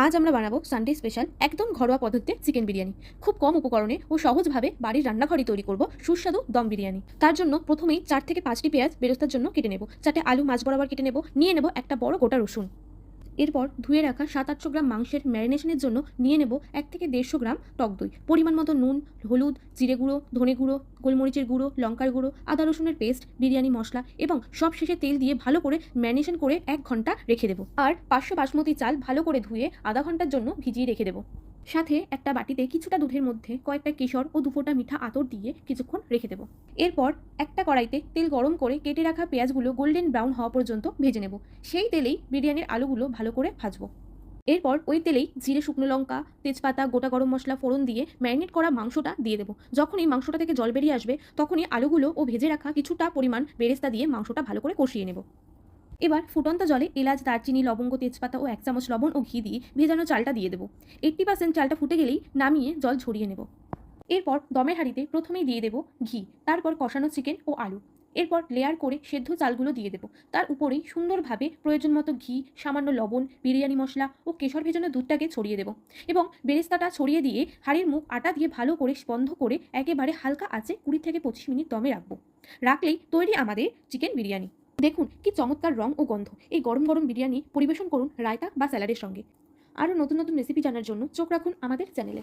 আজ আমরা বানাবো সানডে স্পেশাল একদম ঘরোয়া পদ্ধতিতে চিকেন বিরিয়ানি। খুব কম উপকরণে ও সহজভাবে বাড়ির রান্নাঘরে তৈরি করব সুস্বাদু দম বিরিয়ানি। তার জন্য প্রথমেই 4 থেকে 5টি পেঁয়াজ বেরেস্তার জন্য কেটে নেব। 4টে আলু মাঝ বরাবর কেটে নেব। নিয়ে নেব একটা বড় গোটা রসুন। এরপর ধুয়ে রাখা 700-800 গ্রাম মাংসের ম্যারিনেশনের জন্য নিয়ে নেব 1 থেকে 150 গ্রাম টক দই, পরিমাণ মতো নুন, হলুদ, জিরে গুঁড়ো, ধনে গুঁড়ো, গোলমরিচের গুঁড়ো, লঙ্কার গুঁড়ো, আদা রসুনের পেস্ট, বিরিয়ানি মশলা এবং সব শেষে তেল দিয়ে ভালো করে ম্যারিনেশন করে 1 ঘন্টা রেখে দেবো। আর 500 বাসমতি চাল ভালো করে ধুয়ে আধা ঘন্টার জন্য ভিজিয়ে রেখে দেবো। সাথে একটা বাটিতে কিছুটা দুধের মধ্যে কয়েকটা কেশর ও 2 ফোঁটা মিঠা আতর দিয়ে কিছুক্ষণ রেখে দেবো। এরপর একটা কড়াইতে তেল গরম করে কেটে রাখা পেঁয়াজগুলো গোল্ডেন ব্রাউন হওয়া পর্যন্ত ভেজে নেব। সেই তেলেই বিরিয়ানির আলুগুলো ভালো করে ভাজবো। এরপর ওই তেলেই জিরে, শুকনো লঙ্কা, তেজপাতা, গোটা গরম মশলা ফোড়ন দিয়ে ম্যারিনেট করা মাংসটা দিয়ে দেবো। যখন এই মাংসটা থেকে জল বেরিয়ে আসবে তখনই আলুগুলো ও ভেজে রাখা কিছুটা পরিমাণ বেরেস্তা দিয়ে মাংসটা ভালো করে কষিয়ে নেব। এবার ফুটন্ত জলে এলাচ, দারচিনি, লবঙ্গ, তেজপাতা ও 1 চামচ লবণ ও ঘি দিয়ে ভেজানো চালটা দিয়ে দেবো। 80% চালটা ফুটে গেলেই নামিয়ে জল ঝরিয়ে নেব। এরপর দমের হাঁড়িতে প্রথমেই দিয়ে দেবো ঘি, তারপর কষানো চিকেন ও আলু। এরপর লেয়ার করে সেদ্ধ চালগুলো দিয়ে দেবো। তার উপরেই সুন্দরভাবে প্রয়োজন মতো ঘি, সামান্য লবণ, বিরিয়ানি মশলা ও কেশর ভেজানো দুধটাকে ছড়িয়ে দেবো এবং বেরেস্তাটা ছড়িয়ে দিয়ে হাঁড়ির মুখ আটা দিয়ে ভালো করে বন্ধ করে একেবারে হালকা আঁচে 20 থেকে 25 মিনিট দমে রাখবো। রাখলেই তৈরি আমাদের চিকেন বিরিয়ানি। দেখুন কি চমৎকার রং ও গন্ধ। এই গরম গরম বিরিয়ানি পরিবেশন করুন রায়তা বা স্যালাডের সঙ্গে। আরও নতুন নতুন রেসিপি জানার জন্য চোখ রাখুন আমাদের চ্যানেলে।